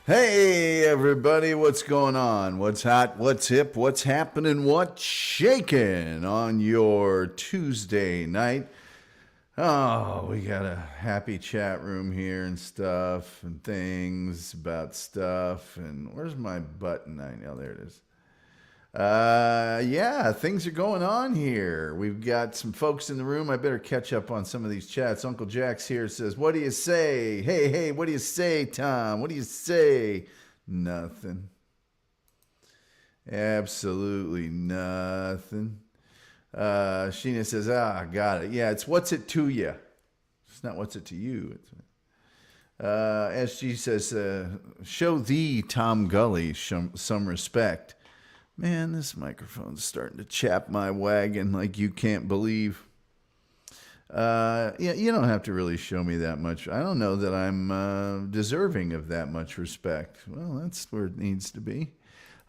Hey everybody, what's going on? What's hot? What's hip? What's happening? What's shaking on your Tuesday night? Oh, we got a happy chat room here and stuff and things about stuff. And where's my button? I know there it is. Yeah, things are going on here. We've got some folks in the room. I better catch up on some of these chats. Uncle Jack's here says, "What do you say? Hey, what do you say, Tom? What do you say?" Nothing. Absolutely nothing. Sheena says, got it. Yeah, it's what's it to you. It's not what's it to you. SG says, show the Tom Gully some respect. Man, this microphone's starting to chap my wagon like you can't believe. Yeah, you don't have to really show me that much. I don't know that I'm deserving of that much respect. Well, that's where it needs to be.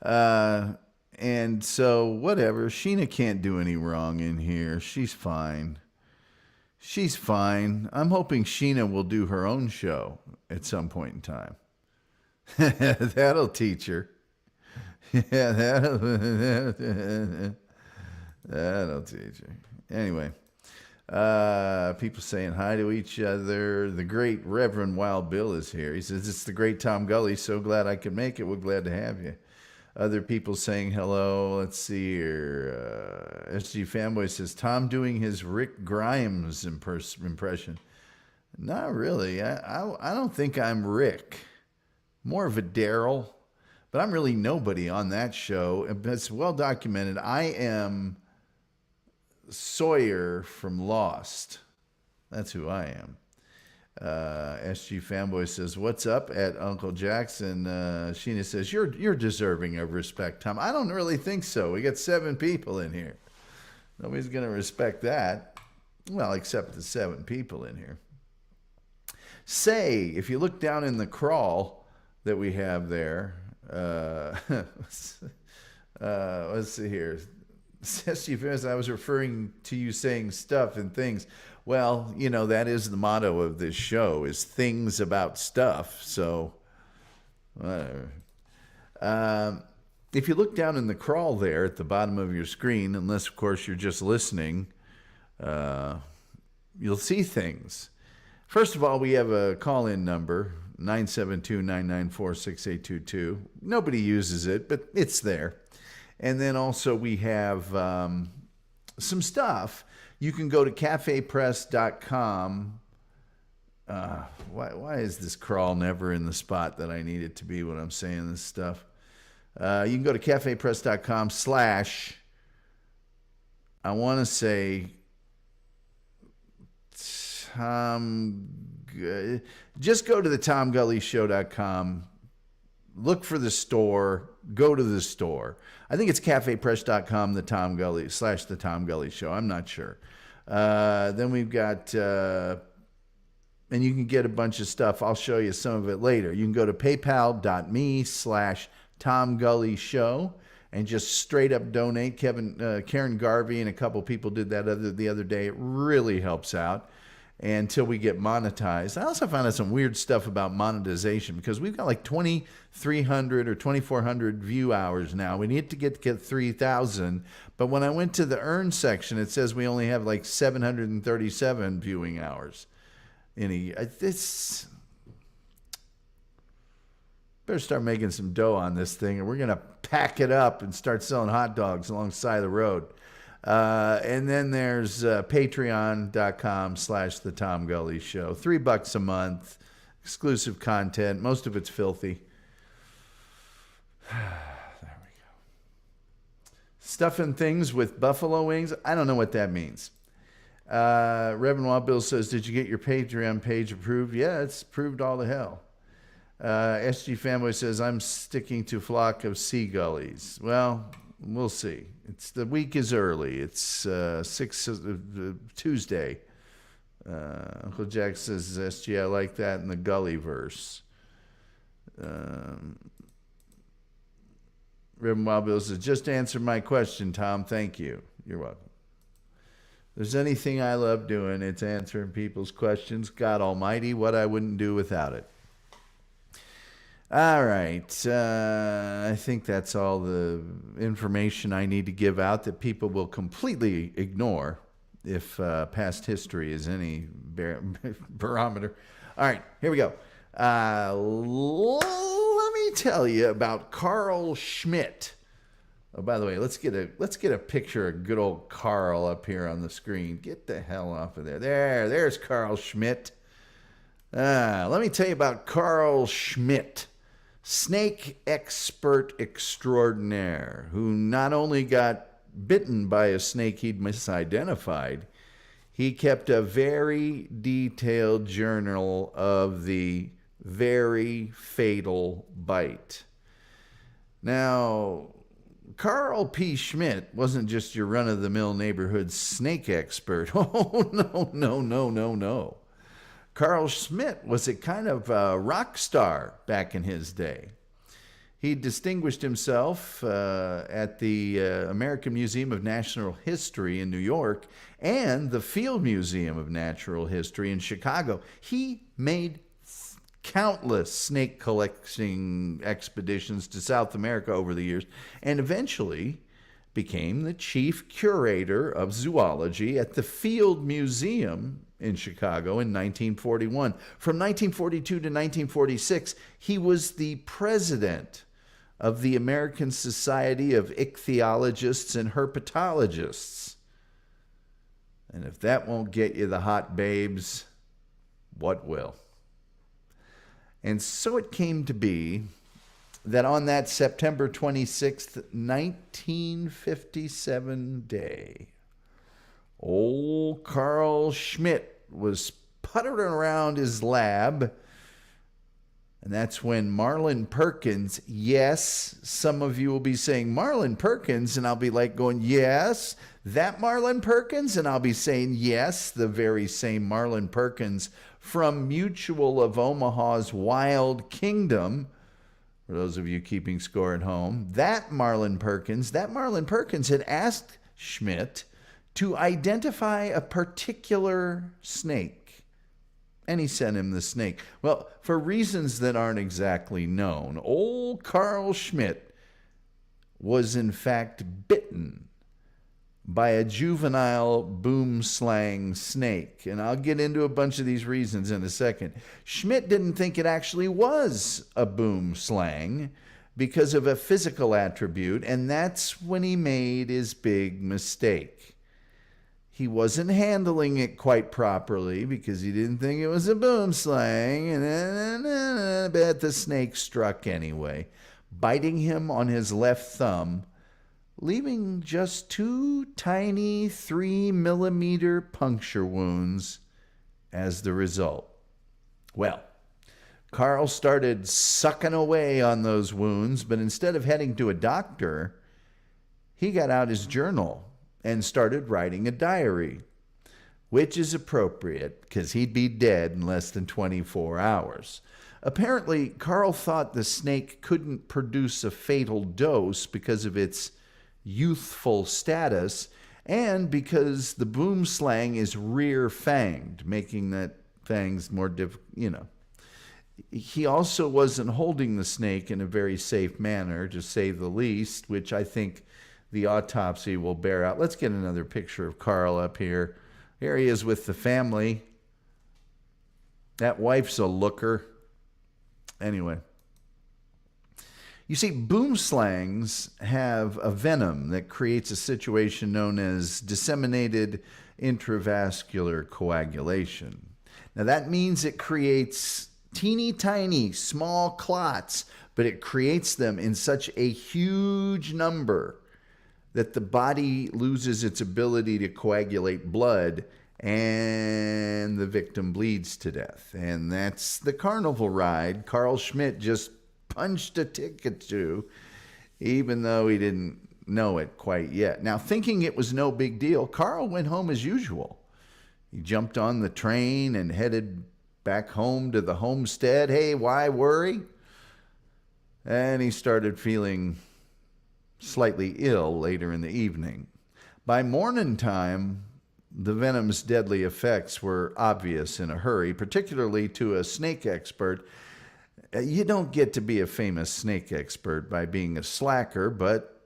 And so, whatever. Sheena can't do any wrong in here. She's fine. She's fine. I'm hoping Sheena will do her own show at some point in time. That'll teach her. Yeah, that'll teach her. Anyway, people saying hi to each other. The great Reverend Wild Bill is here. He says, "It's the great Tom Gully. So glad I could make it. We're glad to have you." Other people saying hello. Let's see here. SG Fanboy says, "Tom doing his Rick Grimes impression." Not really. I don't think I'm Rick. More of a Daryl. But I'm really nobody on that show. It's well documented. I am Sawyer from Lost. That's who I am. SG Fanboy says, "What's up?" at Uncle Jackson. Sheena says, You're deserving of respect, Tom." I don't really think so. We got 7 people in here. Nobody's going to respect that. Well, except the 7 people in here. Say, if you look down in the crawl that we have there, let's see here. I was referring to you saying stuff and things. Well, that is the motto of this show, is things about stuff. So, whatever. If you look down in the crawl there at the bottom of your screen, unless, of course, you're just listening, you'll see things. First of all, we have a call-in number, 972-994-6822. Nobody uses it, but it's there. And then also we have some stuff. You can go to cafepress.com. Why is this crawl never in the spot that I need it to be when I'm saying this stuff? You can go to cafepress.com / I want to say Tom. Just go to the TomGullyShow.com. Look for the store. Go to the store. I think it's cafepress.com, the Tom Gully / the Tom Gully Show. I'm not sure. Then we've got, and you can get a bunch of stuff. I'll show you some of it later. You can go to paypal.me / Tom Gully Show and just straight up donate. Karen Garvey and a couple people did that the other day. It really helps out until we get monetized. I also found out some weird stuff about monetization because we've got like 2,300 or 2,400 view hours now. We need to get 3,000. But when I went to the earn section, it says we only have like 737 viewing hours. This better start making some dough on this thing, and we're going to pack it up and start selling hot dogs alongside the road. And then there's patreon.com / the Tom Gully Show. $3 a month, exclusive content. Most of it's filthy. There we go. Stuff and things with buffalo wings. I don't know what that means. Reverend Wild Bill says, "Did you get your Patreon page approved?" Yeah, it's approved all to hell. SG Fanboy says, "I'm sticking to flock of seagullies." Well, we'll see. The week is early. It's Tuesday. Uncle Jack says, "SG, I like that in the Gully verse." Reverend Wild Bill says, "Just answer my question, Tom. Thank you." You're welcome. If there's anything I love doing, it's answering people's questions. God Almighty, what I wouldn't do without it. All right. I think that's all the information I need to give out that people will completely ignore if past history is any barometer. All right, here we go. Let me tell you about Karl Schmidt. Oh, by the way, let's get a picture of good old Karl up here on the screen. Get the hell off of there. There's Karl Schmidt. Let me tell you about Karl Schmidt, snake expert extraordinaire, who not only got bitten by a snake he'd misidentified, he kept a very detailed journal of the very fatal bite. Now, Karl P. Schmidt wasn't just your run-of-the-mill neighborhood snake expert. Oh, no. Karl Schmidt was a kind of rock star back in his day. He distinguished himself at the American Museum of Natural History in New York and the Field Museum of Natural History in Chicago. He made countless snake collecting expeditions to South America over the years and eventually became the chief curator of zoology at the Field Museum in Chicago in 1941. From 1942 to 1946, he was the president of the American Society of Ichthyologists and Herpetologists. And if that won't get you the hot babes, what will? And so it came to be that on that September 26th, 1957 day, old Karl Schmidt was puttering around his lab. And that's when Marlin Perkins, yes, some of you will be saying Marlin Perkins, and I'll be like going, yes, that Marlin Perkins? And I'll be saying, yes, the very same Marlin Perkins from Mutual of Omaha's Wild Kingdom. For those of you keeping score at home, that Marlin Perkins had asked Schmidt to identify a particular snake. And he sent him the snake. Well, for reasons that aren't exactly known, old Karl Schmidt was in fact bitten by a juvenile boomslang snake. And I'll get into a bunch of these reasons in a second. Schmidt didn't think it actually was a boomslang because of a physical attribute, and that's when he made his big mistake. He wasn't handling it quite properly because he didn't think it was a boomslang, but the snake struck anyway, biting him on his left thumb, leaving just 2 tiny 3-millimeter puncture wounds as the result. Well, Karl started sucking away on those wounds, but instead of heading to a doctor, he got out his journal and started writing a diary, which is appropriate because he'd be dead in less than 24 hours. Apparently, Karl thought the snake couldn't produce a fatal dose because of its youthful status and because the boomslang is rear-fanged, making that fangs more difficult, He also wasn't holding the snake in a very safe manner, to say the least, which I think the autopsy will bear out. Let's get another picture of Karl up here. Here he is with the family. That wife's a looker. Anyway. You see, boomslangs have a venom that creates a situation known as disseminated intravascular coagulation. Now that means it creates teeny tiny small clots, but it creates them in such a huge number that the body loses its ability to coagulate blood and the victim bleeds to death. And that's the carnival ride Karl Schmidt just punched a ticket to, even though he didn't know it quite yet. Now, thinking it was no big deal, Karl went home as usual. He jumped on the train and headed back home to the homestead. Hey, why worry? And he started feeling slightly ill later in the evening. By morning time, the venom's deadly effects were obvious in a hurry, particularly to a snake expert. You don't get to be a famous snake expert by being a slacker, but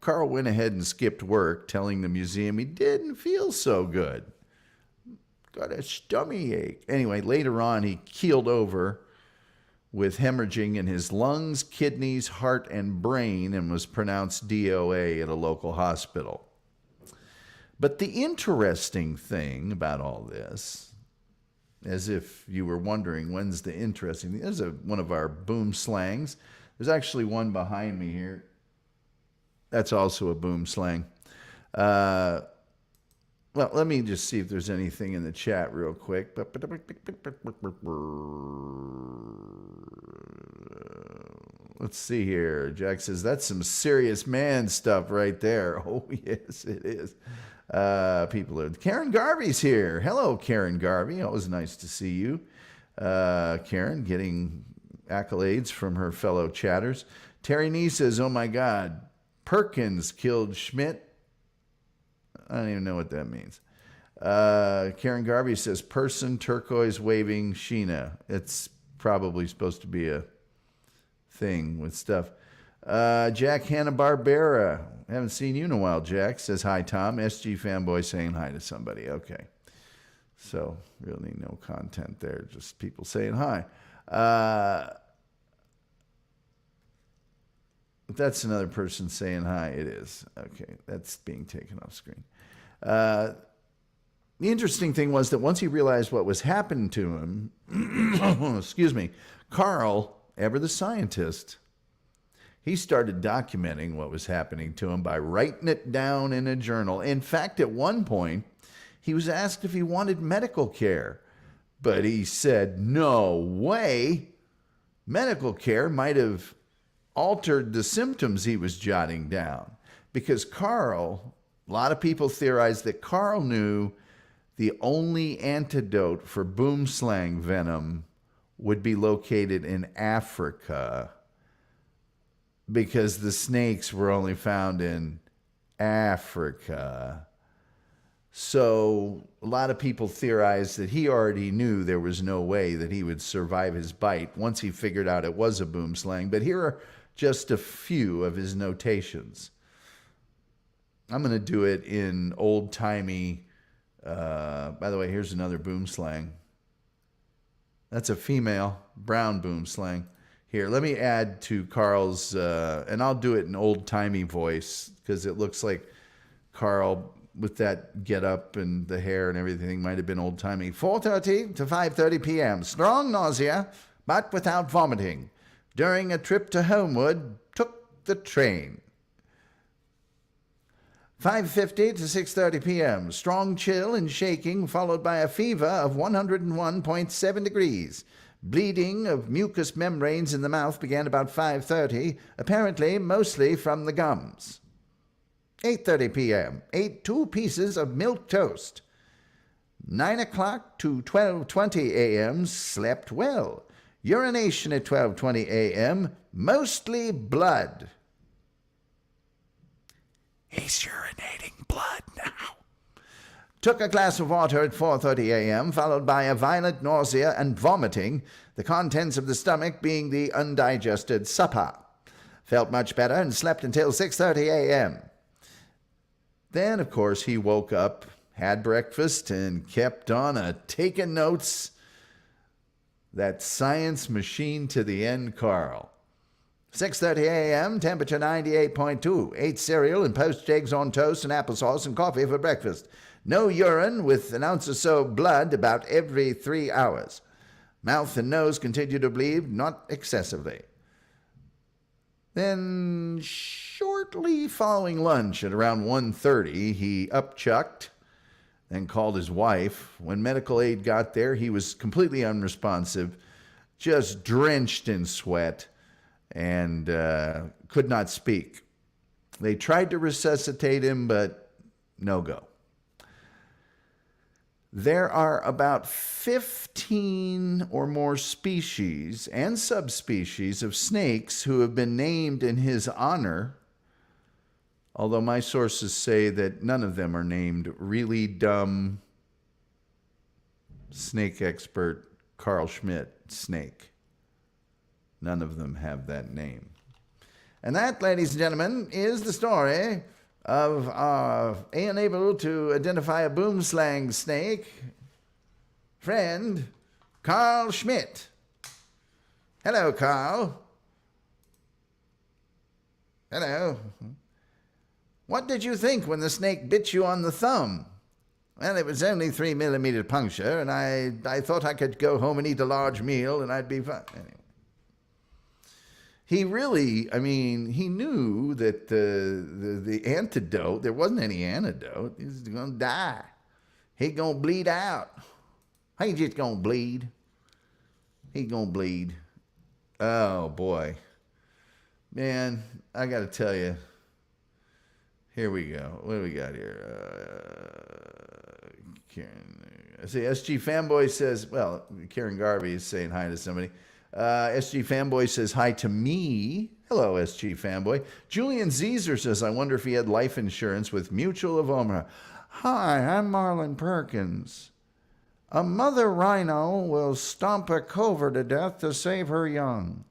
Karl went ahead and skipped work, telling the museum he didn't feel so good. Got a stomach ache. Anyway, later on, he keeled over with hemorrhaging in his lungs, kidneys, heart, and brain, and was pronounced DOA at a local hospital. But the interesting thing about all this, as if you were wondering, when's the interesting thing? There's one of our boom slangs. There's actually one behind me here. That's also a boom slang. Well, let me just see if there's anything in the chat real quick. Let's see here. Jack says, that's some serious man stuff right there. Oh, yes, it is. People are... Karen Garvey's here. Hello, Karen Garvey. Always nice to see you. Karen getting accolades from her fellow chatters. Terry Nee says, oh, my God. Perkins killed Schmidt. I don't even know what that means. Karen Garvey says, person turquoise waving Sheena. It's probably supposed to be a thing with stuff. Jack Hanna-Barbera. Haven't seen you in a while, Jack. Says, hi, Tom. SG fanboy saying hi to somebody. Okay. So really no content there. Just people saying hi. If that's another person saying hi, it is. Okay, that's being taken off screen. The interesting thing was that once he realized what was happening to him, excuse me, Karl, ever the scientist, he started documenting what was happening to him by writing it down in a journal. In fact, at one point, he was asked if he wanted medical care, but he said, no way. Medical care might have altered the symptoms he was jotting down, because Karl, a lot of people theorize that Karl knew the only antidote for boom slang venom would be located in Africa, because the snakes were only found in Africa. So a lot of people theorize that he already knew there was no way that he would survive his bite once he figured out it was a boom slang. But here are just a few of his notations. I'm going to do it in old-timey, by the way, here's another boom slang. That's a female brown boom slang. Here, let me add to Karl's, and I'll do it in old-timey voice, because it looks like Karl, with that get-up and the hair and everything, might have been old-timey. 4:30 to 5:30 p.m. Strong nausea, but without vomiting. During a trip to Homewood, took the train. 5:50 to 6:30 p.m. Strong chill and shaking, followed by a fever of 101.7 degrees. Bleeding of mucous membranes in the mouth began about 5:30, apparently mostly from the gums. 8:30 p.m. Ate 2 pieces of milk toast. 9 o'clock to 12:20 a.m. Slept well. Urination at 12:20 a.m. Mostly blood. He's urinating blood now. Took a glass of water at 4:30 a.m., followed by a violent nausea and vomiting, the contents of the stomach being the undigested supper. Felt much better and slept until 6:30 a.m. Then, of course, he woke up, had breakfast, and kept on taking notes. That science machine to the end, Karl. 6:30 a.m., temperature 98.2. Ate cereal and poached eggs on toast and applesauce and coffee for breakfast. No urine, with an ounce or so of blood about every 3 hours. Mouth and nose continue to bleed, not excessively. Then, shortly following lunch at around 1:30, he upchucked and called his wife. When medical aid got there, he was completely unresponsive, just drenched in sweat, and could not speak. They tried to resuscitate him, but no go. There are about 15 or more species and subspecies of snakes who have been named in his honor, although my sources say that none of them are named really dumb snake expert Karl Schmidt snake. None of them have that name. And that, ladies and gentlemen, is the story of our unable to identify a boomslang snake friend, Karl Schmidt. Hello, Karl. Hello. What did you think when the snake bit you on the thumb? Well, it was only 3 millimeter puncture, and I thought I could go home and eat a large meal, and I'd be fine. Anyway. He really, he knew that the antidote, there wasn't any antidote. He was going to die. He going to bleed out. He just going to bleed. He going to bleed. Oh, boy. Man, I got to tell you. Here we go. What do we got here? Karen. I see SG Fanboy says, well, Karen Garvey is saying hi to somebody. SG Fanboy says hi to me. Hello, SG Fanboy. Julian Zeezer says, I wonder if he had life insurance with Mutual of Omaha. Hi, I'm Marlon Perkins. A mother rhino will stomp a cobra to death to save her young.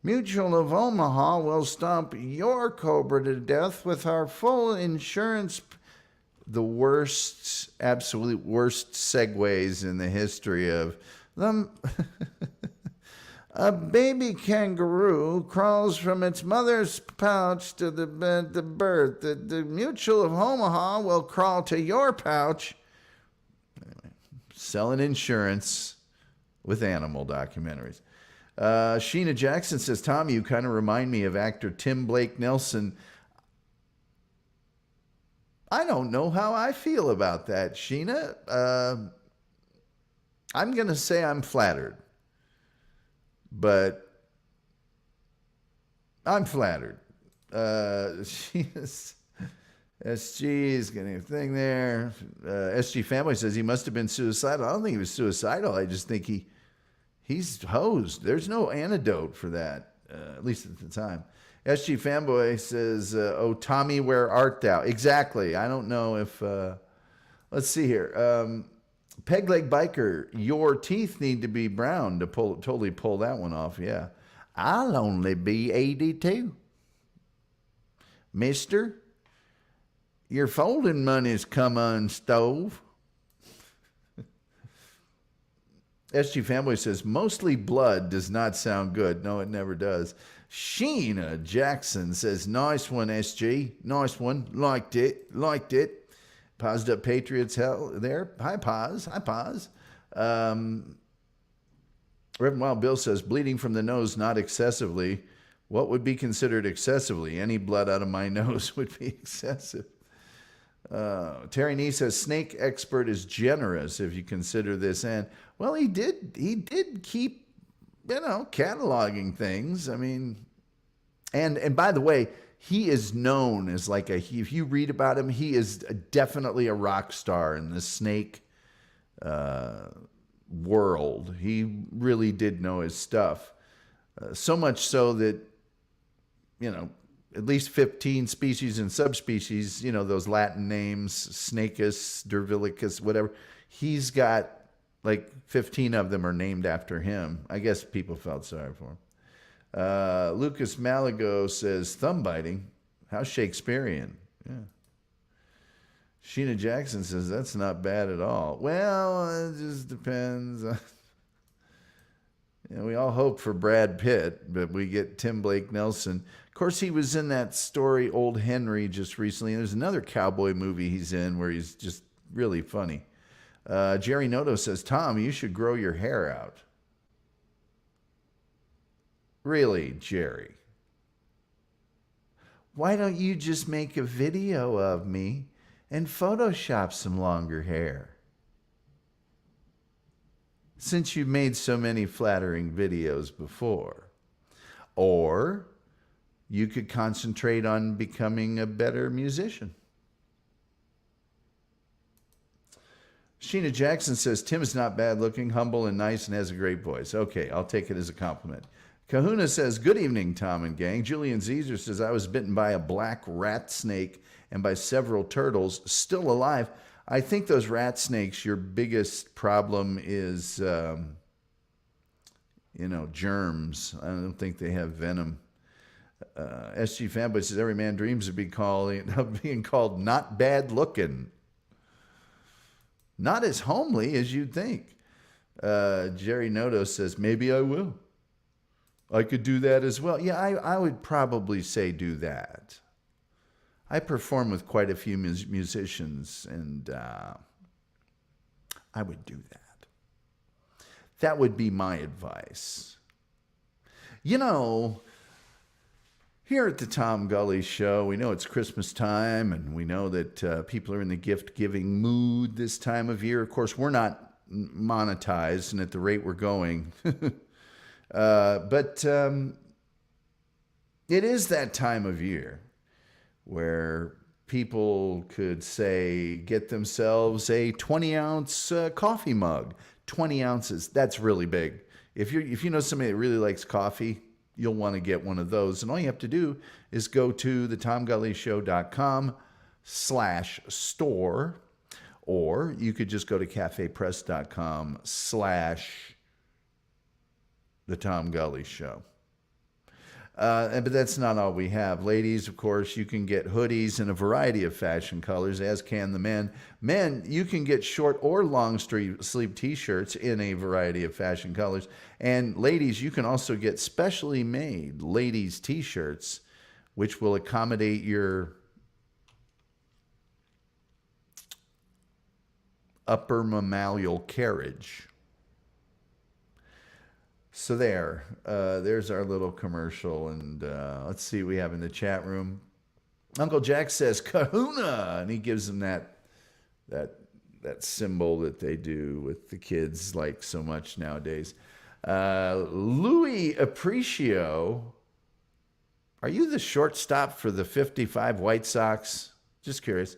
Mutual of Omaha will stomp your cobra to death with our full insurance. The worst, absolute worst segues in the history of them. A baby kangaroo crawls from its mother's pouch to the birth. The Mutual of Omaha will crawl to your pouch. Anyway, selling insurance with animal documentaries. Sheena Jackson says, Tom, you kind of remind me of actor Tim Blake Nelson. I don't know how I feel about that, Sheena. I'm going to say I'm flattered. But I'm flattered. SG is getting a thing there. SG Family says he must have been suicidal. I don't think he was suicidal. I just think he's hosed. There's no antidote for that, at least at the time. SG Fanboy says, oh, Tommy, where art thou? Exactly. I don't know if, let's see here. Peg Leg Biker, your teeth need to be brown to totally pull that one off. Yeah. I'll only be 82. Mister, your folding money's come unstove. SG Family says, mostly blood does not sound good. No, it never does. Sheena Jackson says, nice one, SG. Nice one. Liked it. Paused up Patriots hell there. Hi, Paz. Reverend Wild Bill says, bleeding from the nose, not excessively. What would be considered excessively? Any blood out of my nose would be excessive. Terry Nee says, snake expert is generous if you consider this. And, well, he did keep, cataloging things. And by the way, he is known as if you read about him, he is definitely a rock star in the snake world. He really did know his stuff. So much so that, at least 15 species and subspecies, those Latin names, Snacus, Dervilicus, whatever. He's got 15 of them are named after him. I guess people felt sorry for him. Lucas Malago says, thumb biting. How Shakespearean. Yeah. Sheena Jackson says, that's not bad at all. Well, it just depends. We all hope for Brad Pitt, but we get Tim Blake Nelson. Of course, he was in that story, Old Henry, just recently. And there's another cowboy movie he's in where he's just really funny. Jerry Noto says, Tom, you should grow your hair out. Really, Jerry? Why don't you just make a video of me and Photoshop some longer hair? Since you've made so many flattering videos before. Or you could concentrate on becoming a better musician. Sheena Jackson says, Tim is not bad looking, humble and nice, and has a great voice. Okay, I'll take it as a compliment. Kahuna says, good evening, Tom and gang. Julian Zeezer says, I was bitten by a black rat snake and by several turtles, still alive. I think those rat snakes, your biggest problem is germs. I don't think they have venom. SG Fanboy says every man dreams of being called not bad looking. Not as homely as you'd think. Jerry Noto says, maybe I will. I could do that as well. Yeah, I would probably say do that. I perform with quite a few musicians, and I would do that. That would be my advice. Here at the Tom Gully Show, we know it's Christmas time, and we know that people are in the gift-giving mood this time of year. Of course, we're not monetized, and at the rate we're going. But it is that time of year where people could, say, get themselves a 20-ounce coffee mug. 20 ounces, that's really big. If you know somebody that really likes coffee, you'll want to get one of those. And all you have to do is go to thetomgullyshow.com/store, or you could just go to cafepress.com/The Tom Gully Show. But that's not all we have. Ladies, of course, you can get hoodies in a variety of fashion colors, as can the men. Men, you can get short or long sleeve t-shirts in a variety of fashion colors. And ladies, you can also get specially made ladies t-shirts, which will accommodate your upper mammalian carriage. So there's our little commercial, and let's see what we have in the chat room. Uncle Jack says kahuna, and he gives them that symbol that they do with the kids like so much nowadays. Louis Apprecio, are you the shortstop for the 55 White Sox? Just curious.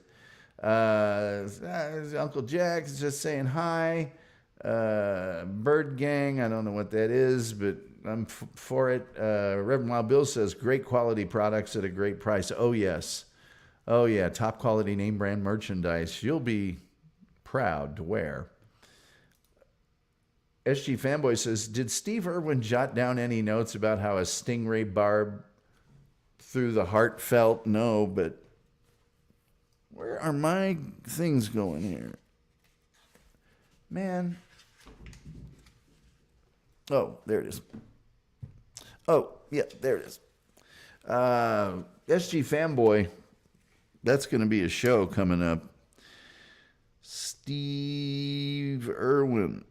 Uncle Jack is just saying hi. Bird Gang, I don't know what that is, but I'm for it. Reverend Wild Bill says, great quality products at a great price. Oh, yes. Oh, yeah. Top quality name brand merchandise. You'll be proud to wear. SG Fanboy says, did Steve Irwin jot down any notes about how a stingray barb through the heart felt? No, but where are my things going here? Man. Oh, there it is. Oh, yeah, there it is. SG Fanboy, that's going to be a show coming up. Steve Irwin.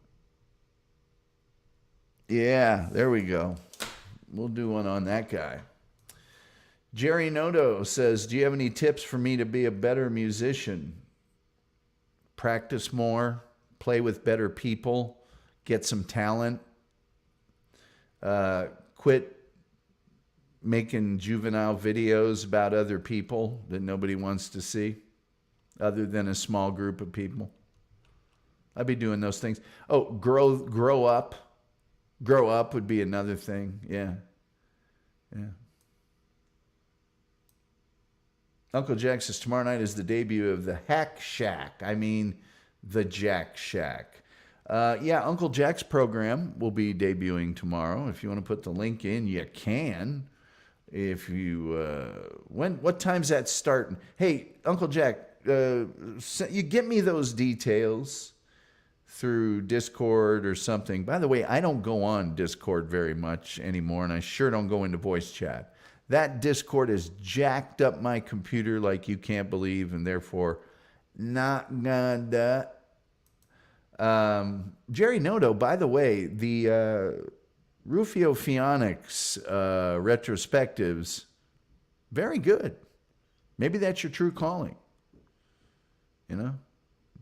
Yeah, there we go. We'll do one on that guy. Jerry Noto says, do you have any tips for me to be a better musician? Practice more, play with better people, get some talent. Quit making juvenile videos about other people that nobody wants to see, other than a small group of people. I'd be doing those things. Oh, grow up. Grow up would be another thing. Yeah. Uncle Jack says tomorrow night is the debut of the Hack Shack. I mean, the Jack Shack. Yeah, Uncle Jack's program will be debuting tomorrow. If you want to put the link in, you can. If you, what time's that starting? Hey, Uncle Jack, you get me those details through Discord or something. By the way, I don't go on Discord very much anymore, and I sure don't go into voice chat. That Discord has jacked up my computer like you can't believe, and therefore not gonna. Jerry Noto, by the way, the Rufio Phoenix retrospectives, very good. Maybe that's your true calling.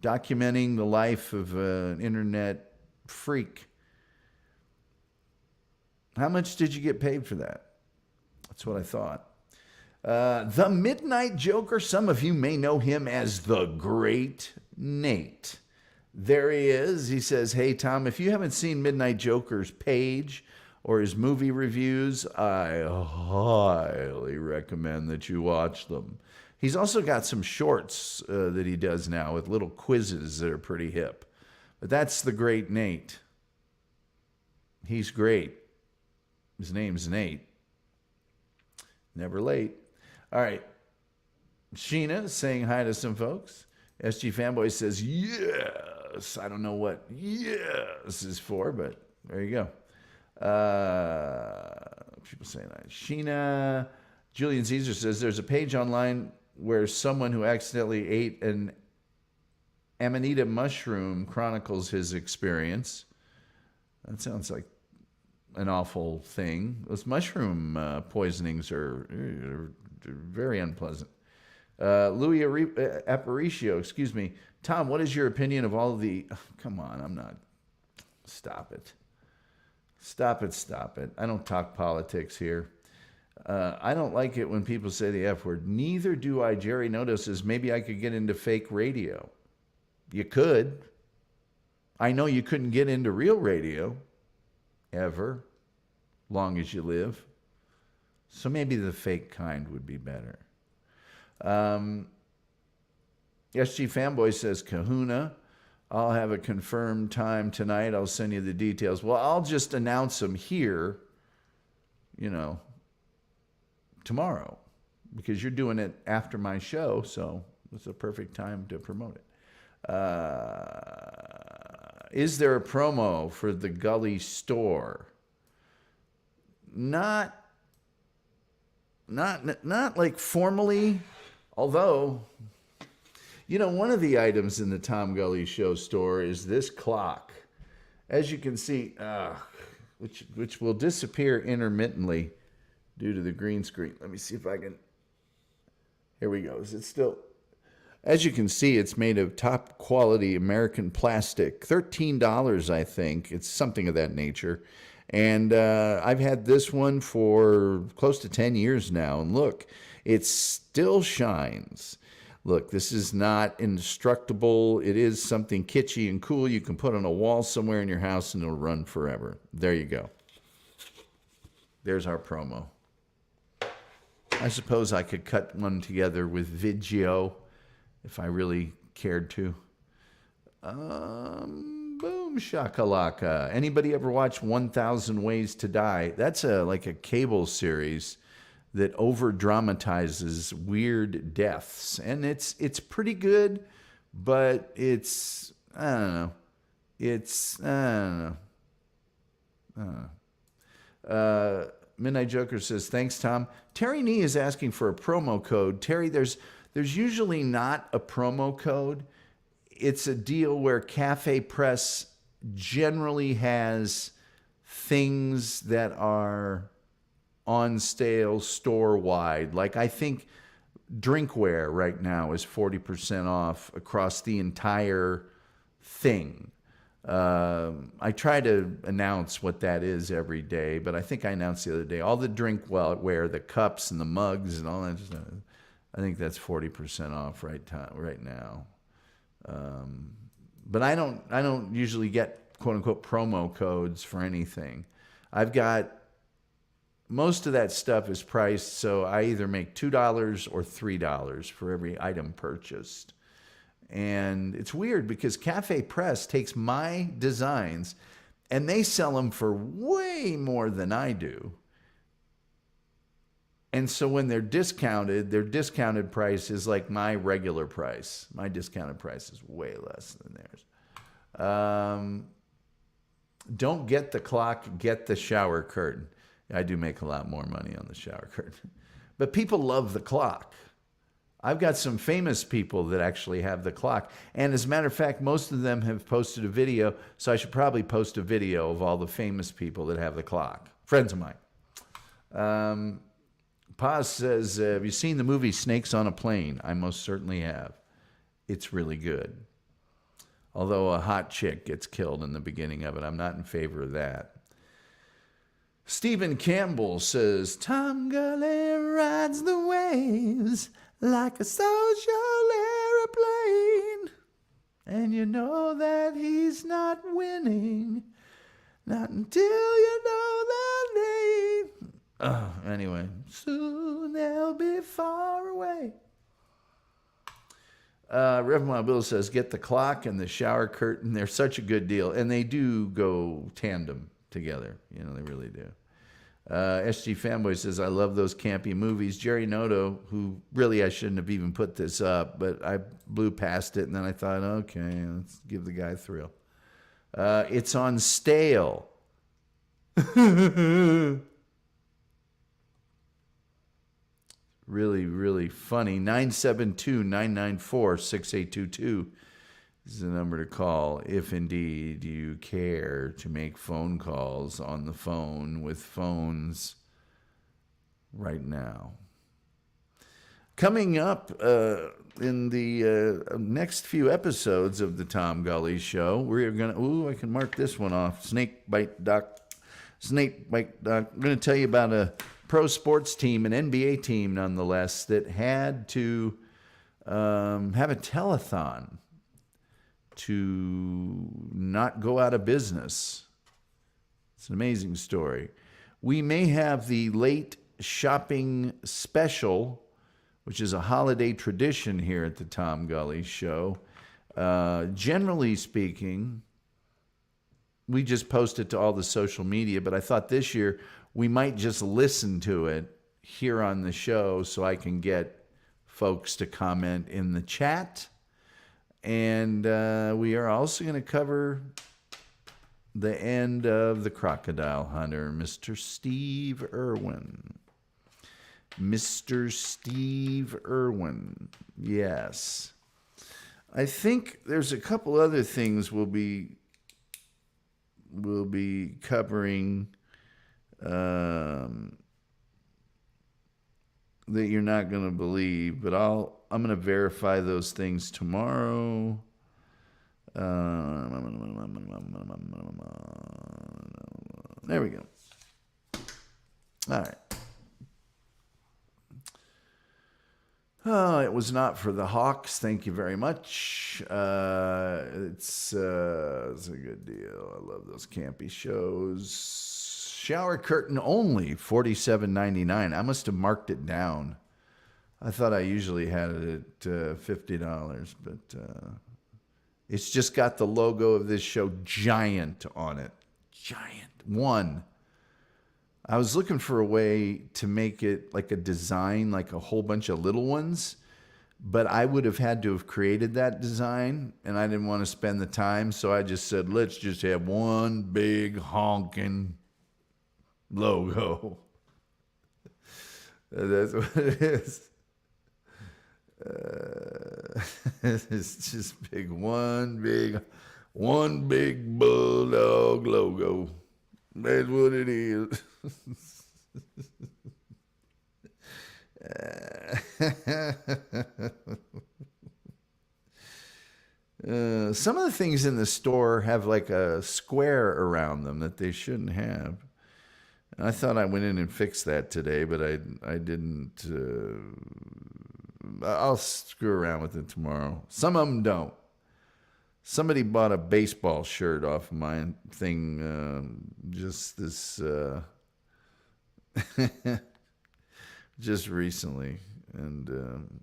Documenting the life of an internet freak. How much did you get paid for that? That's what I thought. The Midnight Joker, some of you may know him as the Great Nate. There he is. He says, hey, Tom, if you haven't seen Midnight Joker's page or his movie reviews, I highly recommend that you watch them. He's also got some shorts that he does now with little quizzes that are pretty hip. But that's the Great Nate. He's great. His name's Nate. Never late. All right. Sheena saying hi to some folks. SG Fanboy says, yes. I don't know what yes is for, but there you go. People saying that. Sheena. Julian Caesar says, there's a page online where someone who accidentally ate an amanita mushroom chronicles his experience. That sounds like an awful thing. Those mushroom poisonings are very unpleasant. Louis Aparicio, excuse me. Tom, what is your opinion of all of the... Oh, come on, I'm not... Stop it. Stop it. I don't talk politics here. I don't like it when people say the F word. Neither do I. Jerry notices maybe I could get into fake radio. You could. I know you couldn't get into real radio. Ever. Long as you live. So maybe the fake kind would be better. SG Fanboy says, Kahuna, I'll have a confirmed time tonight. I'll send you the details. Well, I'll just announce them here, tomorrow, because you're doing it after my show, so it's a perfect time to promote it. Is there a promo for the Gully store? Not like formally, although, one of the items in the Tom Gully Show store is this clock. As you can see, which will disappear intermittently due to the green screen. Let me see if I can. Here we go. Is it still? As you can see, it's made of top quality American plastic. $13, I think. It's something of that nature. And I've had this one for close to 10 years now. And look, it still shines. Look, this is not indestructible. It is something kitschy and cool you can put on a wall somewhere in your house and it'll run forever. There you go. There's our promo. I suppose I could cut one together with Vigio if I really cared to. Boom shakalaka. Anybody ever watch 1,000 Ways to Die? That's like a cable series that over dramatizes weird deaths, and it's pretty good, but it's I don't know. Midnight Joker says, thanks, Tom. Terry Nee is asking for a promo code. Terry, there's usually not a promo code. It's a deal where Cafe Press generally has things that are on sale store-wide. Like I think drinkware right now is 40% off across the entire thing. I try to announce what that is every day, but I think I announced the other day all the drinkware, the cups and the mugs and all that stuff. I think that's 40% off right now. But I don't usually get quote unquote promo codes for anything. I've got most of that stuff is priced, so I either make $2 or $3 for every item purchased. And it's weird because Cafe Press takes my designs and they sell them for way more than I do. And so when they're discounted, their discounted price is like my regular price. My discounted price is way less than theirs. Don't get the clock, get the shower curtain. I do make a lot more money on the shower curtain. But people love the clock. I've got some famous people that actually have the clock. And as a matter of fact, most of them have posted a video, so I should probably post a video of all the famous people that have the clock. Friends of mine. Paz says, have you seen the movie Snakes on a Plane? I most certainly have. It's really good. Although a hot chick gets killed in the beginning of it, I'm not in favor of that. Stephen Campbell says, Tom Gully rides the waves like a social airplane. And you know that he's not winning, not until you know the name. Oh, anyway, soon they'll be far away. Reverend Wild Bill says, get the clock and the shower curtain. They're such a good deal. And they do go tandem together. You know, they really do. SG Fanboy says, I love those campy movies. Jerry Noto, who really I shouldn't have even put this up, but I blew past it, and then I thought, okay, let's give the guy a thrill. It's on stale. Really, really funny. 972-994-6822 is the number to call if indeed you care to make phone calls on the phone with phones right now. Coming up in the next few episodes of the Tom Gully Show, we're going to, I can mark this one off. Snake Bite Doc. I'm going to tell you about a pro sports team, an NBA team nonetheless, that had to have a telethon to not go out of business. It's an amazing story. We may have the late shopping special, which is a holiday tradition here at the Tom Gully Show. Generally speaking, we just post it to all the social media, but I thought this year we might just listen to it here on the show so I can get folks to comment in the chat. And we are also going to cover the end of The Crocodile Hunter, Mr. Steve Irwin. Mr. Steve Irwin, yes. I think there's a couple other things we'll be covering that you're not going to believe, but I'm going to verify those things tomorrow. There we go. All right. Oh, it was not for the Hawks. Thank you very much. It's a good deal. I love those campy shows. Shower curtain only, $47.99. I must have marked it down. I thought I usually had it at $50, but it's just got the logo of this show giant on it. Giant. One. I was looking for a way to make it like a design, like a whole bunch of little ones, but I would have had to have created that design, and I didn't want to spend the time, so I just said, let's just have one big honking logo. That's what it is. It's just one big bulldog logo. That's what it is. Some of the things in the store have like a square around them that they shouldn't have. I thought I went in and fixed that today, but I didn't. I'll screw around with it tomorrow. Some of them don't. Somebody bought a baseball shirt off my thing just this just recently, and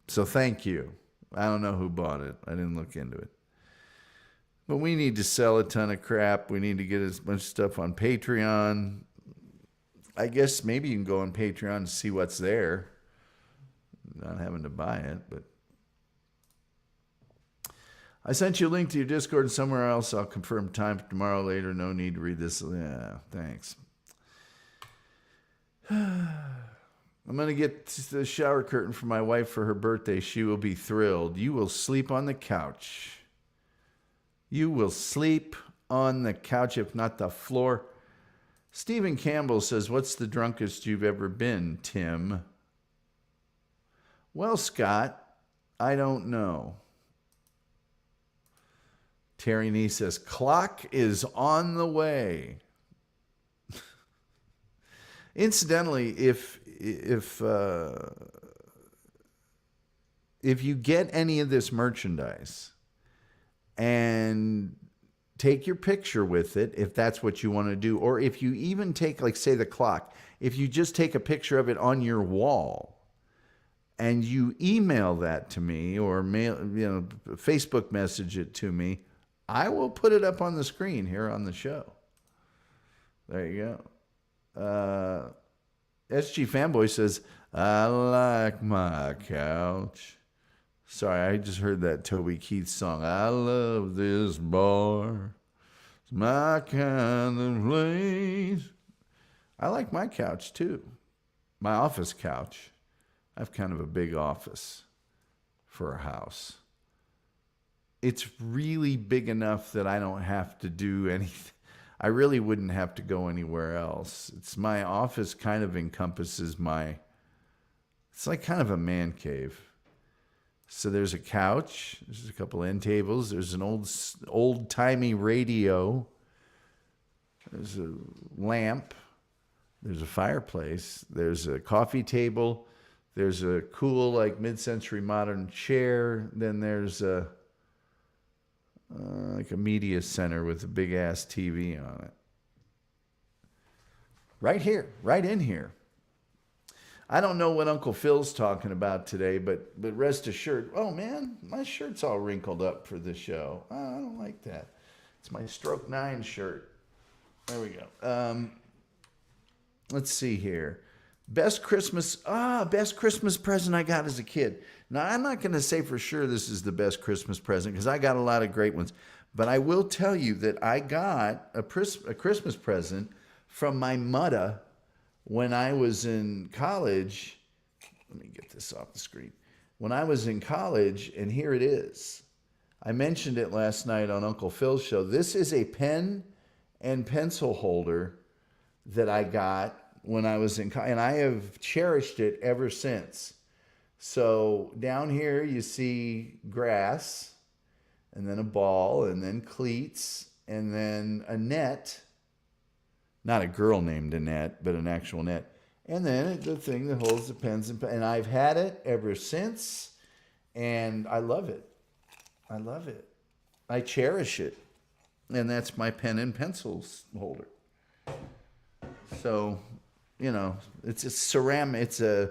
so thank you. I don't know who bought it. I didn't look into it. But we need to sell a ton of crap. We need to get as much stuff on Patreon. I guess maybe you can go on Patreon and see what's there. Not having to buy it, but I sent you a link to your Discord and somewhere else. I'll confirm time for tomorrow later. No need to read this. Yeah, thanks. I'm going to get the shower curtain for my wife for her birthday. She will be thrilled. You will sleep on the couch. You will sleep on the couch, if not the floor. Stephen Campbell says, what's the drunkest you've ever been, Tim? Well, Scott, I don't know. Terry Nee says, clock is on the way. Incidentally, if you get any of this merchandise and take your picture with it, if that's what you want to do, or if you even take, like, say, the clock, if you just take a picture of it on your wall and you email that to me or mail, Facebook message it to me, I will put it up on the screen here on the show. There you go. SG Fanboy says, I like my couch. Sorry, I just heard that Toby Keith song. I love this bar. It's my kind of place. I like my couch too. My office couch. I have kind of a big office for a house. It's really big enough that I don't have to do anything. I really wouldn't have to go anywhere else. It's my office kind of encompasses it's like kind of a man cave. So there's a couch, there's a couple end tables, there's an old-timey radio, there's a lamp, there's a fireplace, there's a coffee table, there's a cool like mid-century modern chair, then there's like a media center with a big ass TV on it. Right here, right in here. I don't know what Uncle Phil's talking about today, but rest assured, oh man, my shirt's all wrinkled up for this show. Oh, I don't like that. It's my Stroke 9 shirt. There we go. Let's see here. Best Christmas present I got as a kid. Now, I'm not going to say for sure this is the best Christmas present because I got a lot of great ones. But I will tell you that I got a Christmas present from my mother when I was in college. Let me get this off the screen. When I was in college, and here it is. I mentioned it last night on Uncle Phil's show. This is a pen and pencil holder that I got when I was in college, and I have cherished it ever since. So down here you see grass, and then a ball, and then cleats, and then a net. Not a girl named Annette, but an actual net. And then the thing that holds the pens and I've had it ever since, and I love it. I love it. I cherish it. And that's my pen and pencils holder. So, you know, it's a ceramic, it's a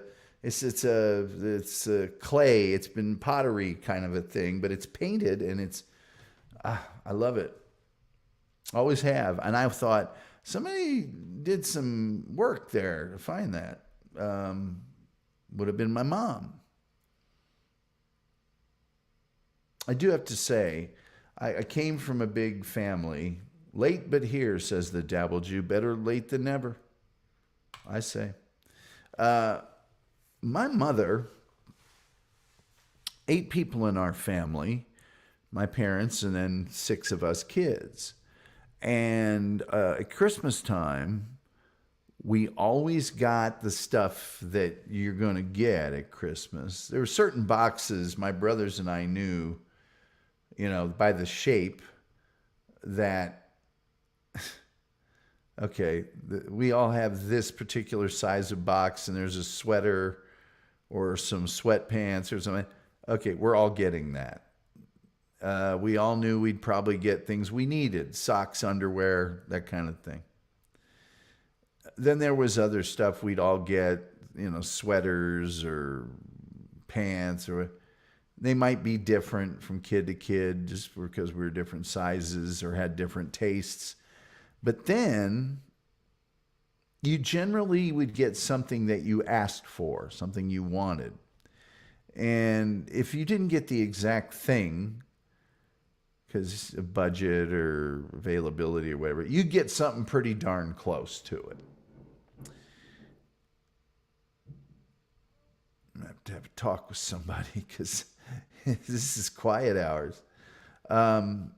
clay, it's been pottery kind of a thing, but it's painted and I love it. Always have. And I thought, somebody did some work there to find that. Would have been my mom. I do have to say, I came from a big family. Late but here, says the Dabble Jew. Better late than never, I say. My mother, 8 people in our family, my parents, and then 6 of us kids. And at Christmas time, we always got the stuff that you're going to get at Christmas. There were certain boxes my brothers and I knew, you know, by the shape that, okay, we all have this particular size of box, and there's a sweater or some sweatpants or something. Okay, we're all getting that. We all knew we'd probably get things we needed, socks, underwear, that kind of thing. Then there was other stuff we'd all get, you know, sweaters or pants, or they might be different from kid to kid just because we were different sizes or had different tastes. But then you generally would get something that you asked for, something you wanted. And if you didn't get the exact thing, because of budget or availability or whatever, you get something pretty darn close to it. I'm going to have a talk with somebody because this is quiet hours. And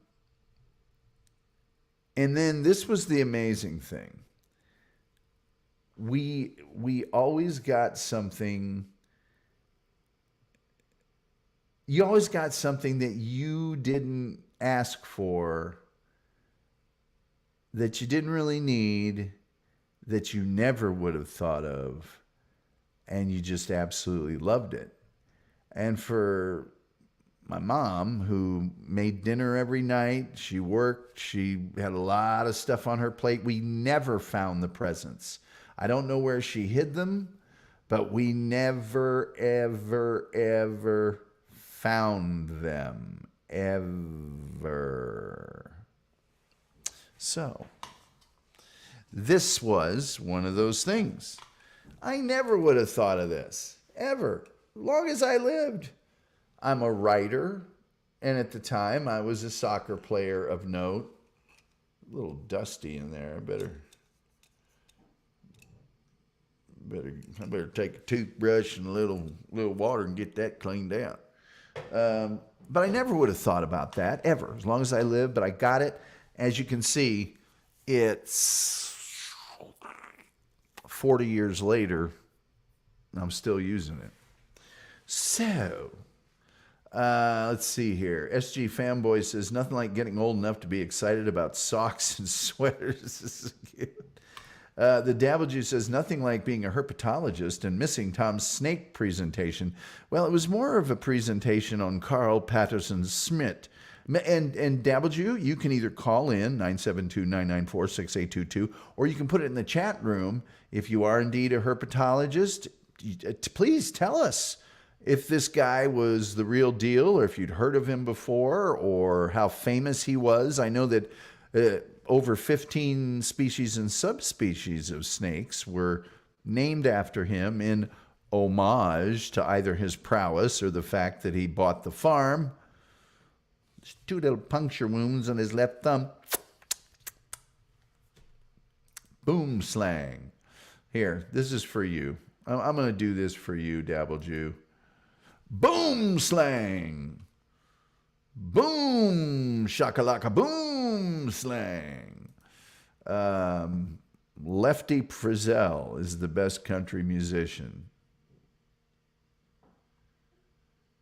then this was the amazing thing. We always got something. You always got something that you didn't ask for, that you didn't really need, that you never would have thought of, and you just absolutely loved it. And for my mom, who made dinner every night, she worked, she had a lot of stuff on her plate, we never found the presents. I don't know where she hid them, but we never, ever, ever found them. Ever. So, this was one of those things. I never would have thought of this, ever, as long as I lived. I'm a writer, and at the time, I was a soccer player of note. A little dusty in there. I better take a toothbrush and a little water and get that cleaned out. But I never would have thought about that, ever, as long as I lived, but I got it. As you can see, it's 40 years later, and I'm still using it. So, let's see here. SG Fanboy says, nothing like getting old enough to be excited about socks and sweaters. This is cute. The Dabble Juice says, nothing like being a herpetologist and missing Tom's snake presentation. Well, it was more of a presentation on Karl Schmidt. And Dabble Juice, you can either call in 972-994-6822, or you can put it in the chat room. If you are indeed a herpetologist, please tell us if this guy was the real deal, or if you'd heard of him before, or how famous he was. I know that over 15 species and subspecies of snakes were named after him in homage to either his prowess or the fact that he bought the farm. There's 2 little puncture wounds on his left thumb. Boom slang. Here, this is for you. I'm going to do this for you, Dabble Jew. Boom slang. Boom shakalaka boom slang. Lefty Frizzell is the best country musician.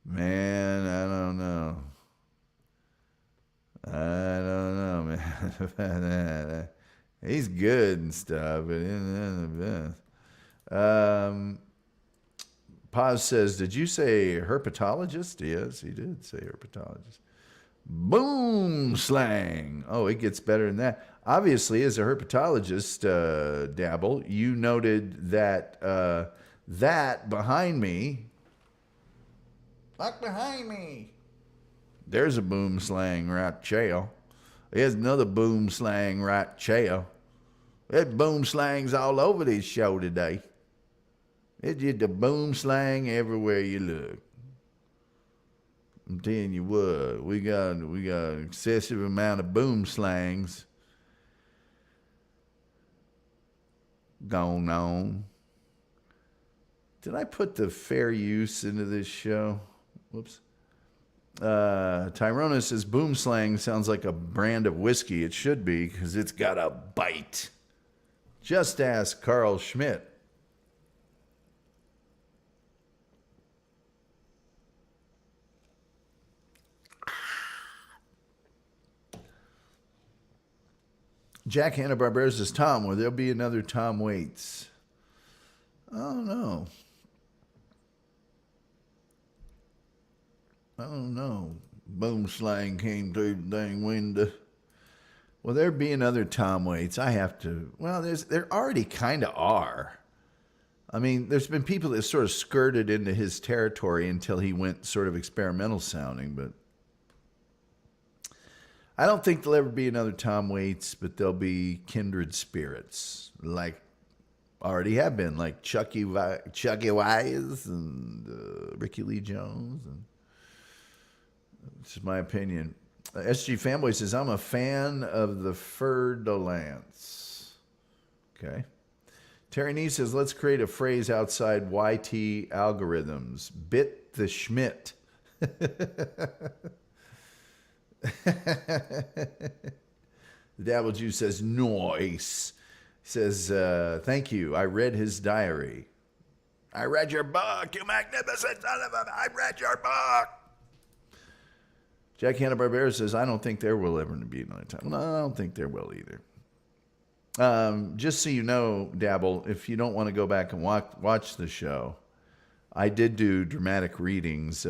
Man, I don't know, man. He's good and stuff, but Paz says, did you say herpetologist? Yes, he did say herpetologist. Boom slang. Oh, it gets better than that. Obviously, as a herpetologist, Dabble, you noted that that behind me, there's a boom slang right chair. There's another boom slang right chair. There's boom slangs all over this show today. It's just a boom slang everywhere you look. I'm telling you what, we got an excessive amount of boom slangs going on. Did I put the fair use into this show? Whoops. Tyrona says, boom slang sounds like a brand of whiskey. It should be, because it's got a bite. Just ask Karl Schmidt. Jack Hanna-Barbera says, Tom, will there be another Tom Waits? I don't know. Boom slang came through the dang window. Will there be another Tom Waits? I have to. Well, there already kind of are. I mean, there's been people that sort of skirted into his territory until he went sort of experimental sounding, but I don't think there'll ever be another Tom Waits, but there'll be kindred spirits, like already have been, like Chucky Wise and Ricky Lee Jones. And this is my opinion. SG Fanboy says, I'm a fan of the Fer-de-Lance. Okay. Terry Nee says, let's create a phrase outside YT algorithms. Bit the Schmidt. The Dabble Jew says, nice. He says, thank you. I read his diary. I read your book, you magnificent son of a... I read your book. Jack Hanna-Barbera says, I don't think there will ever be another time. No, I don't think there will either. Just so you know, Dabble, if you don't want to go back and watch the show, I did do dramatic readings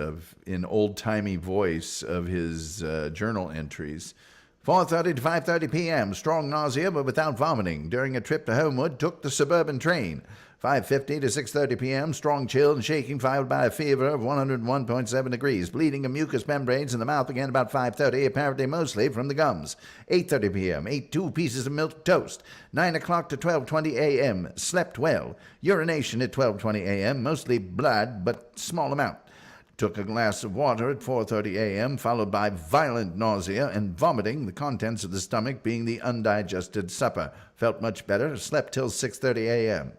in old-timey voice of his journal entries. 4:30 to 5:30 p.m., strong nausea but without vomiting. During a trip to Homewood, took the suburban train. 5:50 to 6:30 p.m., strong chill and shaking followed by a fever of 101.7 degrees. Bleeding of mucous membranes in the mouth began about 5:30, apparently mostly from the gums. 8:30 p.m., ate 2 pieces of milk toast. 9 o'clock to 12:20 a.m., slept well. Urination at 12:20 a.m., mostly blood, but small amount. Took a glass of water at 4:30 a.m., followed by violent nausea and vomiting, the contents of the stomach being the undigested supper. Felt much better, slept till 6:30 a.m.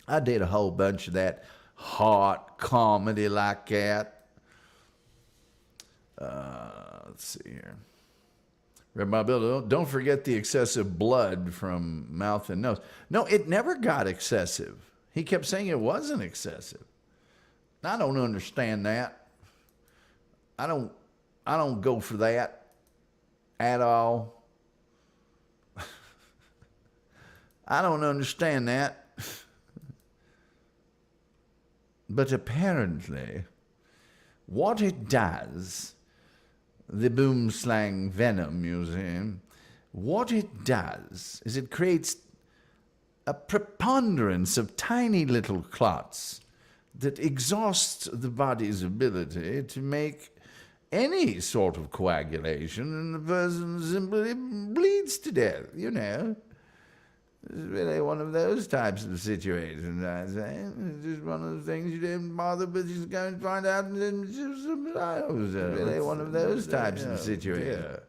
I did a whole bunch of that hot comedy like that. Let's see here. Rabbi Bill, don't forget the excessive blood from mouth and nose. No, it never got excessive. He kept saying it wasn't excessive. I don't understand that. I don't go for that at all. I don't understand that. But apparently, what it does, the Boomslang Venom Museum, what it does is it creates a preponderance of tiny little clots that exhausts the body's ability to make any sort of coagulation, and the person simply bleeds to death, you know. It's really one of those types of situations, I say. It's just one of the things you didn't bother, but you go and find out, and then it's just really one of those types of situations.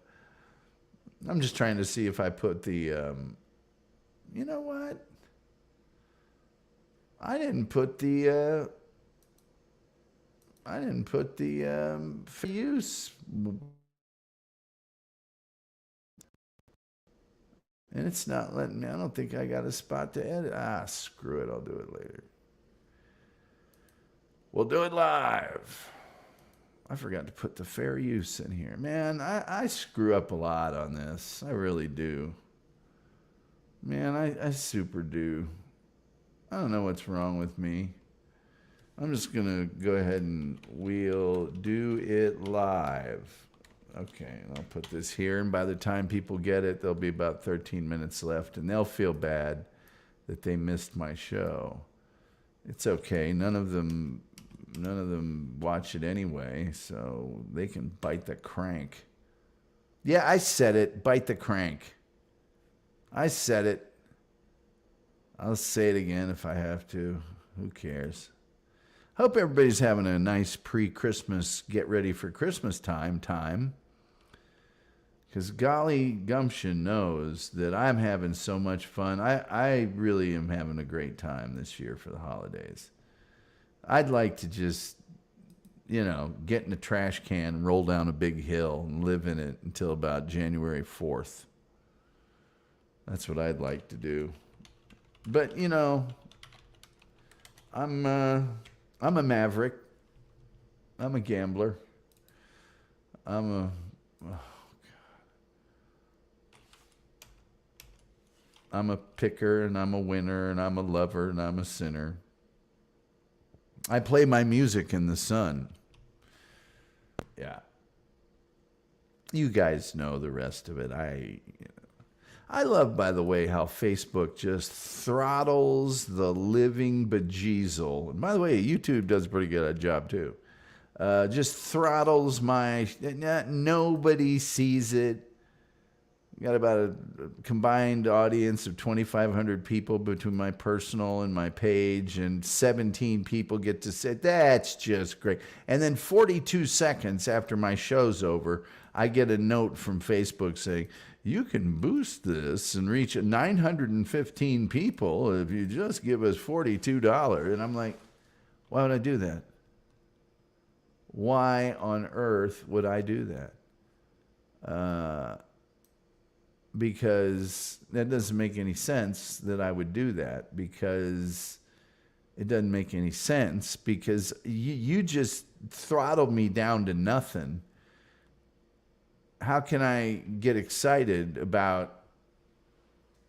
Yeah. I'm just trying to see if I put the, you know what? I didn't put the for use. And it's not letting me. I don't think I got a spot to edit. Screw it. I'll do it later. We'll do it live. I forgot to put the fair use in here. Man, I screw up a lot on this. I really do. Man, I super do. I don't know what's wrong with me. I'm just going to go ahead and we'll do it live. Okay, I'll put this here, and by the time people get it, there'll be about 13 minutes left, and they'll feel bad that they missed my show. It's okay. None of them watch it anyway, so they can bite the crank. Yeah, I said it. Bite the crank. I said it. I'll say it again if I have to. Who cares? Hope everybody's having a nice pre-Christmas, get ready for Christmas time. Because golly gumption knows that I'm having so much fun. I really am having a great time this year for the holidays. I'd like to just, get in a trash can, roll down a big hill, and live in it until about January 4th. That's what I'd like to do. But, I'm a maverick. I'm a gambler. I'm a picker, and I'm a winner, and I'm a lover, and I'm a sinner. I play my music in the sun. Yeah. You guys know the rest of it. I love, by the way, how Facebook just throttles the living bejezel. And by the way, YouTube does a pretty good job, too. Just throttles nobody sees it. Got about a combined audience of 2,500 people between my personal and my page, and 17 people get to say, that's just great. And then 42 seconds after my show's over, I get a note from Facebook saying, you can boost this and reach 915 people if you just give us $42. And I'm like, why would I do that? Why on earth would I do that? Because that doesn't make any sense that I would do that, because it doesn't make any sense, because you just throttled me down to nothing. How can I get excited about,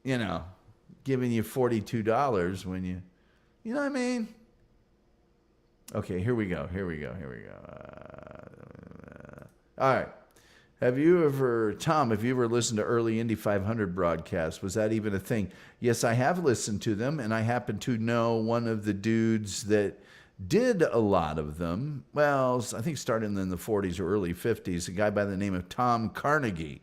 giving you $42 when you know what I mean? Okay, here we go. All right. Tom, have you ever listened to early Indy 500 broadcasts? Was that even a thing? Yes, I have listened to them, and I happen to know one of the dudes that did a lot of them. Well, I think starting in the 40s or early 50s, a guy by the name of Tom Carnegie.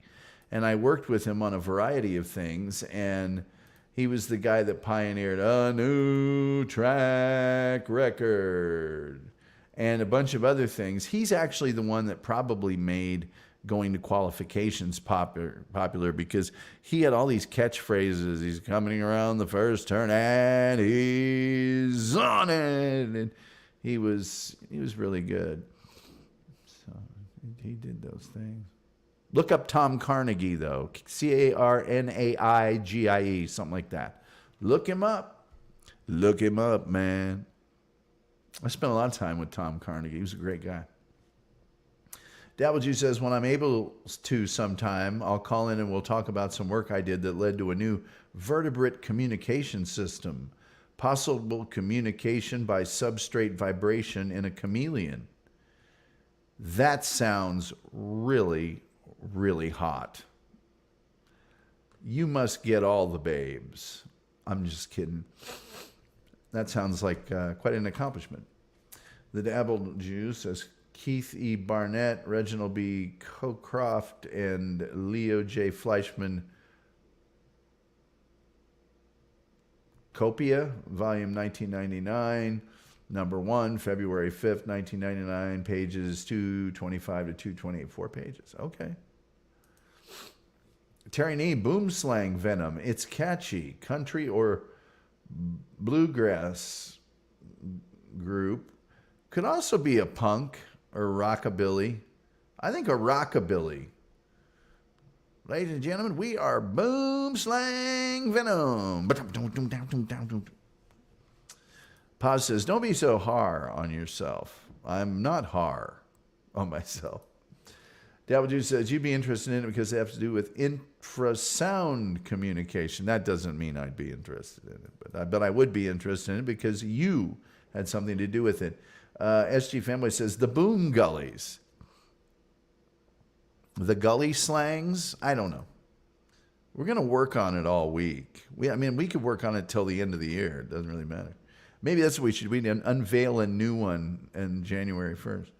And I worked with him on a variety of things, and he was the guy that pioneered a new track record and a bunch of other things. He's actually the one that probably made going to qualifications popular because he had all these catchphrases. He's coming around the first turn and he's on it. And he was really good. So he did those things. Look up Tom Carnegie, though. Carnaigie, something like that. Look him up. Look him up, man. I spent a lot of time with Tom Carnegie. He was a great guy. Dabble Jew says, when I'm able to sometime, I'll call in and we'll talk about some work I did that led to a new vertebrate communication system. Possible communication by substrate vibration in a chameleon. That sounds really, really hot. You must get all the babes. I'm just kidding. That sounds like quite an accomplishment. The Dabble Jew says, Keith E. Barnett, Reginald B. Cocroft, and Leo J. Fleischman. Copia, volume 1999, number 1, February 5th, 1999, pages 225 to 228, 4 pages. Okay. Terry Nee, boom slang venom. It's catchy. Country or bluegrass group. Could also be a punk or rockabilly. I think a rockabilly. Ladies and gentlemen, we are boom slang venom. Paz says, don't be so hard on yourself. I'm not hard on myself. Dabble Juice says, you'd be interested in it because it has to do with infrasound communication. That doesn't mean I'd be interested in it, but I would be interested in it because you had something to do with it. SG Fanboy says, the boom gullies. The gully slangs, I don't know. We're going to work on it all week. We could work on it till the end of the year. It doesn't really matter. Maybe that's what we should. We need to unveil a new one on January 1st.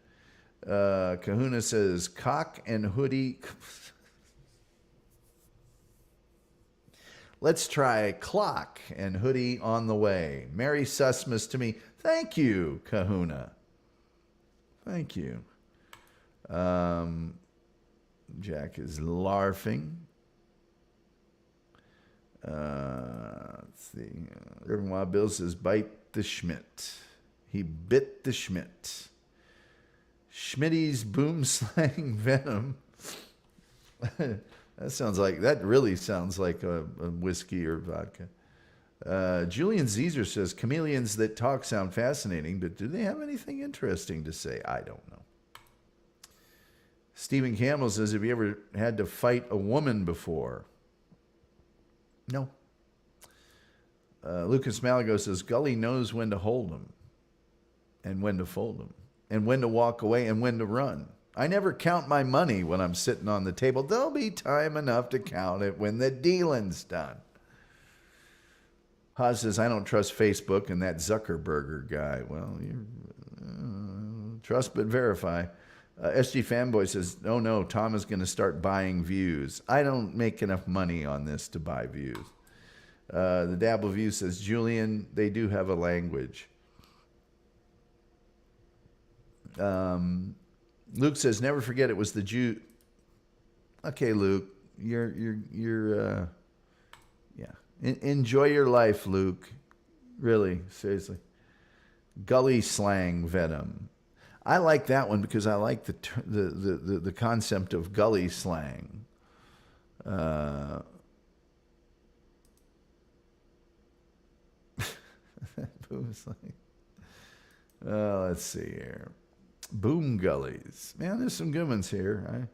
Kahuna says, cock and hoodie. Let's try clock and hoodie on the way. Merry Susmas to me. Thank you, Kahuna. Thank you. Jack is larfing. Let's see. Irvin Wild Bill says, bite the Schmidt. He bit the Schmidt. Schmitty's boom slang venom. That really sounds like a whiskey or vodka. Julian Zezer says, chameleons that talk sound fascinating, but do they have anything interesting to say? I don't know. Stephen Campbell says, have you ever had to fight a woman before? No. Lucas Malago says, Gully knows when to hold them and when to fold them and when to walk away and when to run. I never count my money when I'm sitting on the table. There'll be time enough to count it when the dealing's done. Haas says, I don't trust Facebook and that Zuckerberger guy. Well, trust but verify. SG Fanboy says, oh no, Tom is going to start buying views. I don't make enough money on this to buy views. The Dabble View says, Julian, they do have a language. Luke says, never forget it was the Jew. Okay, Luke, you're enjoy your life, Luke. Really, seriously. Gully slang venom. I like that one because I like the concept of gully slang. Boom slang. Let's see here. Boom gullies. Man, there's some good ones here.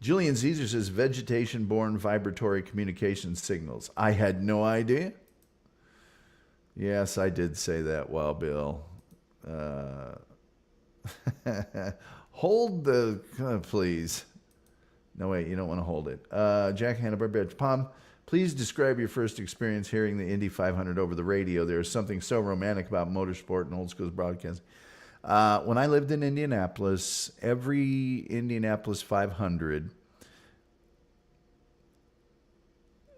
Julian Caesar says vegetation-borne vibratory communication signals. I had no idea. Yes, I did say that, Wild Bill. Hold the, please. No, wait, you don't want to hold it. Jack Hanna-Barbera. Palm, please describe your first experience hearing the Indy 500 over the radio. There is something so romantic about motorsport and old school broadcasting. When I lived in Indianapolis, every Indianapolis 500,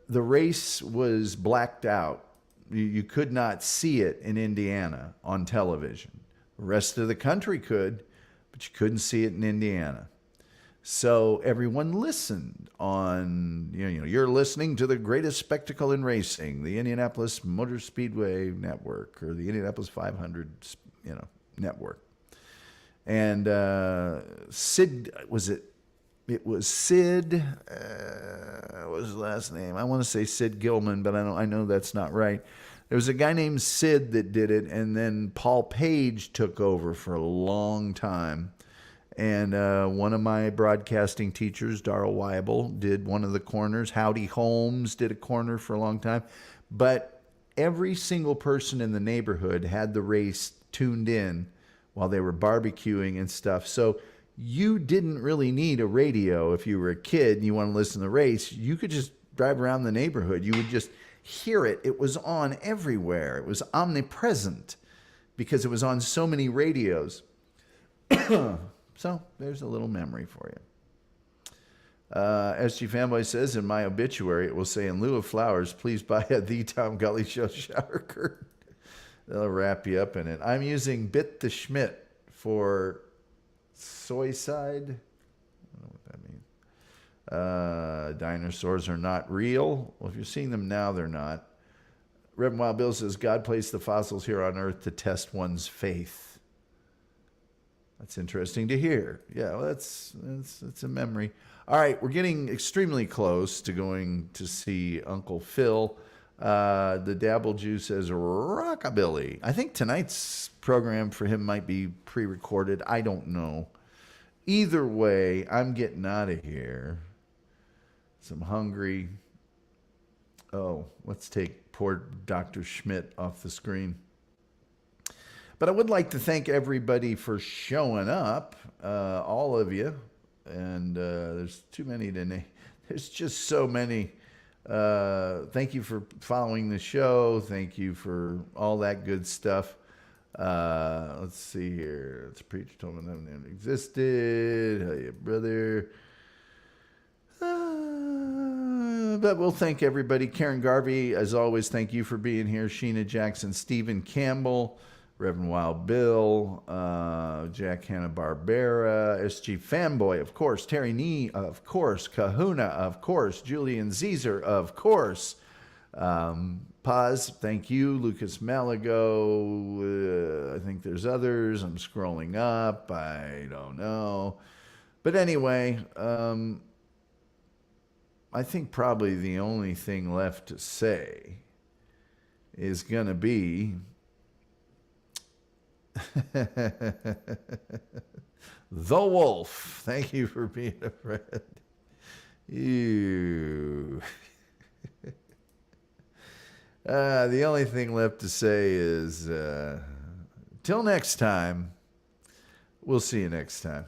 the race was blacked out. You could not see it in Indiana on television. The rest of the country could, but you couldn't see it in Indiana. So everyone listened on, you're listening to the greatest spectacle in racing, the Indianapolis Motor Speedway Network, or the Indianapolis 500, network. And Sid, it was Sid, what was his last name? I want to say Sid Gilman, but I know that's not right. There was a guy named Sid that did it, and then Paul Page took over for a long time. And one of my broadcasting teachers, Darrell Weibel, did one of the corners. Howdy Holmes did a corner for a long time. But every single person in the neighborhood had the race tuned in while they were barbecuing and stuff. So you didn't really need a radio if you were a kid and you want to listen to the race. You could just drive around the neighborhood. You would just hear it. It was on everywhere. It was omnipresent because it was on so many radios. So there's a little memory for you. SG Fanboy says, in my obituary, it will say, in lieu of flowers, please buy a The Tom Gully Show shower curtain. They'll wrap you up in it. I'm using Bit the Schmidt for soy side. I don't know what that means. Dinosaurs are not real. Well, if you're seeing them now, they're not. Reverend Wild Bill says, God placed the fossils here on Earth to test one's faith. That's interesting to hear. Yeah, well, that's a memory. All right, we're getting extremely close to going to see Uncle Phil. The Dabble Jew says rockabilly. I think tonight's program for him might be pre-recorded. I don't know. Either way, I'm getting out of here. So I'm hungry. Oh, let's take poor Dr. Schmidt off the screen. But I would like to thank everybody for showing up, all of you. And there's too many to name. There's just so many. Thank you for following the show. Thank you for all that good stuff. Let's see here. It's preacher told me that never existed. Hey, brother. But we'll thank everybody. Karen Garvey, as always, thank you for being here. Sheena Jackson, Stephen Campbell, Reverend Wild Bill, Jack Hanna-Barbera, SG Fanboy, of course, Terry Nee, of course, Kahuna, of course, Julian Zezer, of course, Paz, thank you, Lucas Malago, I think there's others, I'm scrolling up, I don't know, but anyway, I think probably the only thing left to say is going to be The Wolf. Thank you for being a friend. You. The only thing left to say is till next time. We'll see you next time.